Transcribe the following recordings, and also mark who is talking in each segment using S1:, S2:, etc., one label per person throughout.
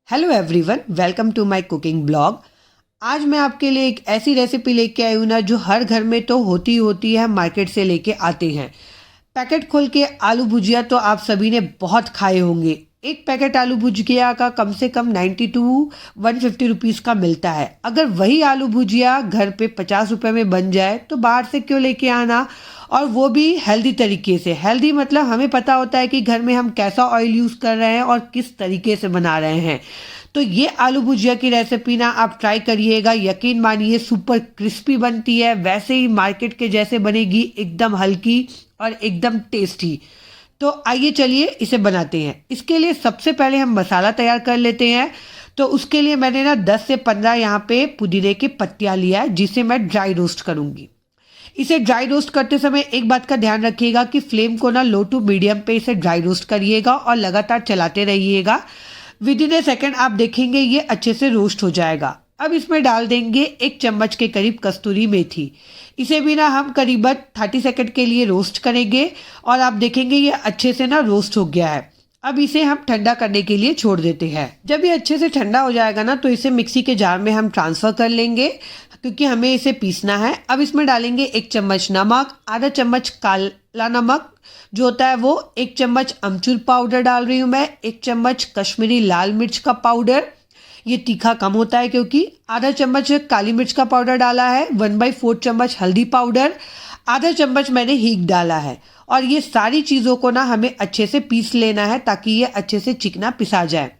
S1: Hello everyone, welcome to my cooking blog. आज मैं आपके लिए एक ऐसी रेसिपी लेके आई हूँ ना जो हर घर में तो होती है, मार्केट से लेके आते हैं। पैकेट खोल के आलू भुजिया तो आप सभी ने बहुत खाए होंगे। एक पैकेट आलू भुजिया का कम से कम 90 टू 150 रुपीज़ का मिलता है। अगर वही आलू भुजिया घर पे 50 रुपये में बन जाए तो बाहर से क्यों लेके आना, और वो भी हेल्दी तरीके से। हेल्दी मतलब हमें पता होता है कि घर में हम कैसा ऑयल यूज़ कर रहे हैं और किस तरीके से बना रहे हैं। तो ये आलू भुजिया की रेसिपी ना आप ट्राई करिएगा, यकीन मानिए सुपर क्रिस्पी बनती है, वैसे ही मार्केट के जैसे बनेगी, एकदम हल्की और एकदम टेस्टी। तो आइए चलिए इसे बनाते हैं। इसके लिए सबसे पहले हम मसाला तैयार कर लेते हैं। तो उसके लिए मैंने ना 10 से 15 यहाँ पे पुदीने की पत्तियाँ लिया है, जिसे मैं ड्राई रोस्ट करूँगी। इसे ड्राई रोस्ट करते समय एक बात का ध्यान रखिएगा कि फ्लेम को ना लो टू मीडियम पे इसे ड्राई रोस्ट करिएगा और लगातार चलाते रहिएगा। विद इन ए सेकेंड आप देखेंगे ये अच्छे से रोस्ट हो जाएगा। अब इसमें डाल देंगे 1 चम्मच के करीब कस्तूरी मेथी। इसे भी ना हम करीबन 30 सेकंड के लिए रोस्ट करेंगे और आप देखेंगे ये अच्छे से ना रोस्ट हो गया है। अब इसे हम ठंडा करने के लिए छोड़ देते हैं। जब ये अच्छे से ठंडा हो जाएगा ना तो इसे मिक्सी के जार में हम ट्रांसफ़र कर लेंगे, क्योंकि हमें इसे पीसना है। अब इसमें डालेंगे 1 चम्मच नमक, आधा चम्मच काला नमक जो होता है वो, 1 चम्मच अमचूर पाउडर डाल रही हूँ मैं, 1 चम्मच कश्मीरी लाल मिर्च का पाउडर, ये तीखा कम होता है क्योंकि, आधा चम्मच काली मिर्च का पाउडर डाला है, 1/4 चम्मच हल्दी पाउडर, आधा चम्मच मैंने हींग डाला है। और ये सारी चीज़ों को ना हमें अच्छे से पीस लेना है ताकि ये अच्छे से चिकना पिसा जाए।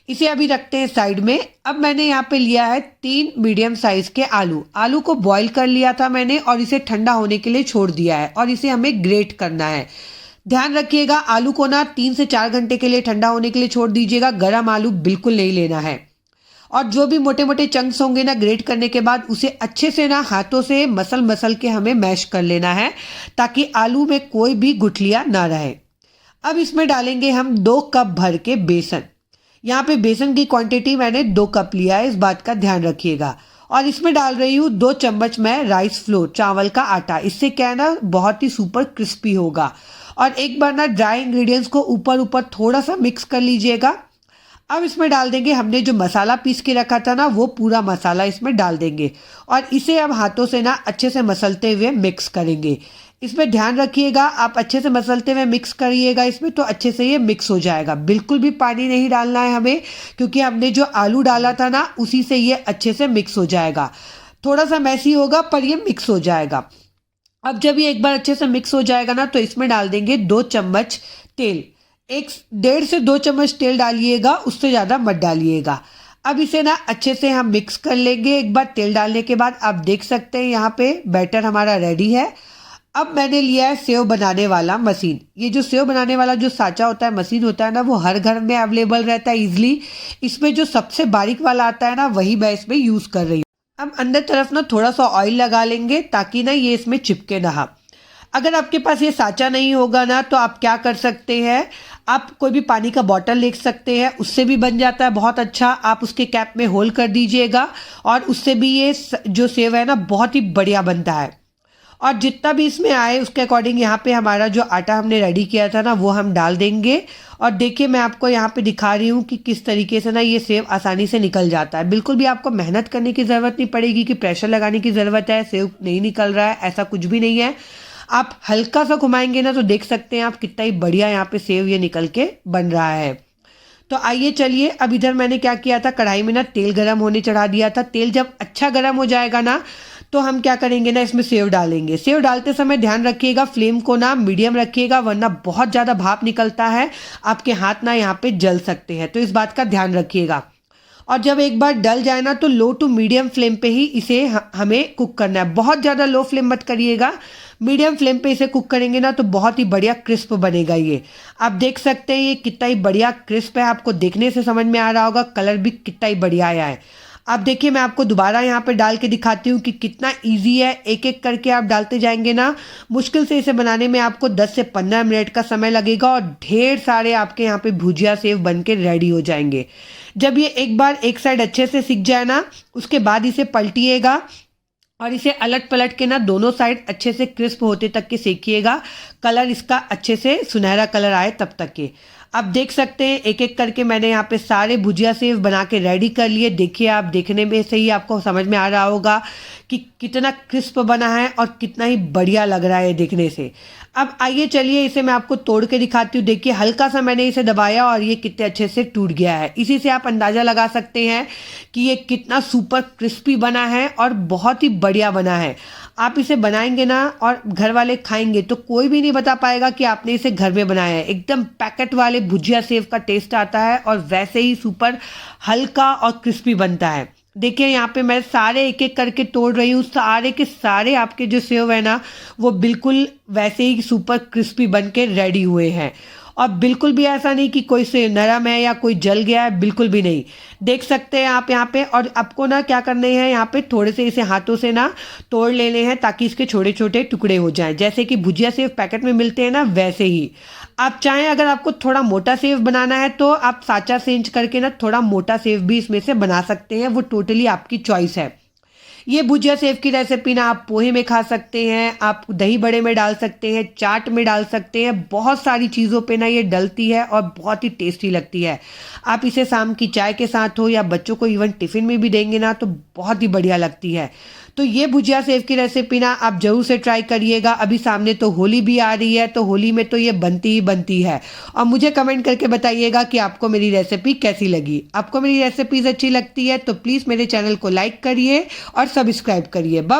S1: इसे अभी रखते हैं साइड में। अब मैंने यहाँ पे लिया है 3 मीडियम साइज़ के आलू को बॉईल कर लिया था मैंने और इसे ठंडा होने के लिए छोड़ दिया है और इसे हमें ग्रेट करना है। ध्यान रखिएगा आलू को ना 3 से 4 घंटे के लिए ठंडा होने के लिए छोड़ दीजिएगा। गर्म आलू बिल्कुल नहीं लेना है। और जो भी मोटे मोटे चंक्स होंगे ना ग्रेट करने के बाद, उसे अच्छे से ना हाथों से मसल के हमें मैश कर लेना है ताकि आलू में कोई भी गुठलियाँ ना रहे। अब इसमें डालेंगे हम 2 कप भर के बेसन। यहाँ पे बेसन की क्वांटिटी मैंने 2 कप लिया है, इस बात का ध्यान रखिएगा। और इसमें डाल रही हूँ 2 चम्मच मैं राइस फ्लोर, चावल का आटा। इससे क्या है ना बहुत ही सुपर क्रिस्पी होगा। और एक बार ना ड्राई इंग्रेडिएंट्स को ऊपर थोड़ा सा मिक्स कर लीजिएगा। अब इसमें डाल देंगे हमने जो मसाला पीस के रखा था ना, वो पूरा मसाला इसमें डाल देंगे और इसे अब हाथों से ना अच्छे से मसलते हुए मिक्स करेंगे। इसमें ध्यान रखिएगा आप अच्छे से मसलते हुए मिक्स करिएगा इसमें, तो अच्छे से ये मिक्स हो जाएगा। बिल्कुल भी पानी नहीं डालना है हमें, क्योंकि हमने जो आलू डाला था ना उसी से ये अच्छे से मिक्स हो जाएगा। थोड़ा सा मैसी होगा पर ये मिक्स हो जाएगा। अब जब ये एक बार अच्छे से मिक्स हो जाएगा ना तो इसमें डाल देंगे 2 चम्मच तेल। 1.5 से 2 चम्मच तेल डालिएगा, उससे ज़्यादा मत डालिएगा। अब इसे ना अच्छे से हम मिक्स कर लेंगे। एक बार तेल डालने के बाद आप देख सकते हैं यहाँ पे बैटर हमारा रेडी है। अब मैंने लिया है सेव बनाने वाला मशीन। ये जो सेव बनाने वाला जो साँचा होता है, मशीन होता है ना, वो हर घर में अवेलेबल रहता है ईजिली। इसमें जो सबसे बारीक वाला आता है ना, वही मैं इसमें यूज़ कर रही हूँ। अब अंदर तरफ ना थोड़ा सा ऑयल लगा लेंगे ताकि ना ये इसमें चिपके ना। अगर आपके पास ये साँचा नहीं होगा ना तो आप क्या कर सकते हैं, आप कोई भी पानी का बॉटल ले सकते हैं, उससे भी बन जाता है बहुत अच्छा। आप उसके कैप में होल कर दीजिएगा और उससे भी ये जो सेव है ना बहुत ही बढ़िया बनता है। और जितना भी इसमें आए उसके अकॉर्डिंग यहाँ पे हमारा जो आटा हमने रेडी किया था ना वो हम डाल देंगे। और देखिए मैं आपको यहाँ पे दिखा रही हूँ कि किस तरीके से ना ये सेव आसानी से निकल जाता है। बिल्कुल भी आपको मेहनत करने की ज़रूरत नहीं पड़ेगी कि प्रेशर लगाने की ज़रूरत है, सेव नहीं निकल रहा है, ऐसा कुछ भी नहीं है। आप हल्का सा घुमाएंगे ना तो देख सकते हैं आप कितना ही बढ़िया यहाँ पे सेव ये निकल के बन रहा है। तो आइए चलिए, अब इधर मैंने क्या किया था, कढ़ाई में ना तेल गरम होने चढ़ा दिया था। तेल जब अच्छा गरम हो जाएगा ना तो हम क्या करेंगे ना, इसमें सेव डालेंगे। सेव डालते समय ध्यान रखिएगा फ्लेम को ना मीडियम रखिएगा, वरना बहुत ज़्यादा भाप निकलता है, आपके हाथ ना यहाँ पे जल सकते हैं, तो इस बात का ध्यान रखिएगा। और जब एक बार डल जाए ना तो लो टू मीडियम फ्लेम पे ही इसे हमें कुक करना है। बहुत ज़्यादा लो फ्लेम मत करिएगा, मीडियम फ्लेम पे इसे कुक करेंगे ना तो बहुत ही बढ़िया क्रिस्प बनेगा ये। आप देख सकते हैं ये कितना ही बढ़िया क्रिस्प है, आपको देखने से समझ में आ रहा होगा, कलर भी कितना ही बढ़िया आया है। अब देखिए मैं आपको दोबारा यहाँ पे डाल के दिखाती हूँ कि कितना इजी है। एक एक करके आप डालते जाएंगे ना, मुश्किल से इसे बनाने में आपको 10 से 15 मिनट का समय लगेगा और ढेर सारे आपके यहाँ पे भुजिया सेव बन के रेडी हो जाएंगे। जब ये एक बार एक साइड अच्छे से सिक जाए ना, उसके बाद इसे पलटिएगा और इसे अलट पलट के ना दोनों साइड अच्छे से क्रिस्प होते तक के सेकिएगा। कलर इसका अच्छे से सुनहरा कलर आए तब तक के। आप देख सकते हैं एक एक करके मैंने यहाँ पे सारे भुजिया सेव बना के रेडी कर लिए। देखिए आप देखने में से ही आपको समझ में आ रहा होगा कि कितना क्रिस्प बना है और कितना ही बढ़िया लग रहा है देखने से। अब आइए चलिए इसे मैं आपको तोड़ के दिखाती हूँ। देखिए हल्का सा मैंने इसे दबाया और ये कितने अच्छे से टूट गया है। इसी से आप अंदाज़ा लगा सकते हैं कि ये कितना सुपर क्रिस्पी बना है और बहुत ही बढ़िया बना है। आप इसे बनाएंगे ना और घर वाले खाएंगे तो कोई भी नहीं बता पाएगा कि आपने इसे घर में बनाया है। एकदम पैकेट वाले भुजिया सेव का टेस्ट आता है और वैसे ही सुपर हल्का और क्रिस्पी बनता है। देखिए यहाँ पे मैं सारे एक एक करके तोड़ रही हूँ। सारे के सारे आपके जो सेव है ना वो बिल्कुल वैसे ही सुपर क्रिस्पी बन के रेडी हुए हैं। और बिल्कुल भी ऐसा नहीं कि कोई से नरम है या कोई जल गया है, बिल्कुल भी नहीं। देख सकते हैं आप यहाँ पे। और आपको ना क्या करने हैं, यहाँ पे थोड़े से इसे हाथों से ना तोड़ लेने हैं ताकि इसके छोटे छोटे टुकड़े हो जाएं, जैसे कि भुजिया सेव पैकेट में मिलते हैं ना वैसे ही। आप चाहें अगर आपको थोड़ा मोटा सेव बनाना है तो आप साँचा सेंच करके ना थोड़ा मोटा सेव भी इसमें से बना सकते हैं, वो टोटली आपकी चॉइस है। ये भुजिया सेव की रेसिपी ना आप पोहे में खा सकते हैं, आप दही बड़े में डाल सकते हैं, चाट में डाल सकते हैं, बहुत सारी चीज़ों पे ना ये डलती है और बहुत ही टेस्टी लगती है। आप इसे शाम की चाय के साथ हो या बच्चों को इवन टिफ़िन में भी देंगे ना तो बहुत ही बढ़िया लगती है। तो ये भुजिया सेव की रेसिपी ना आप ज़रूर से ट्राई करिएगा। अभी सामने तो होली भी आ रही है तो होली में तो ये बनती ही बनती है। और मुझे कमेंट करके बताइएगा कि आपको मेरी रेसिपी कैसी लगी। आपको मेरी रेसिपीज़ अच्छी लगती है तो प्लीज़ मेरे चैनल को लाइक करिए और सब्सक्राइब करिए। बाय।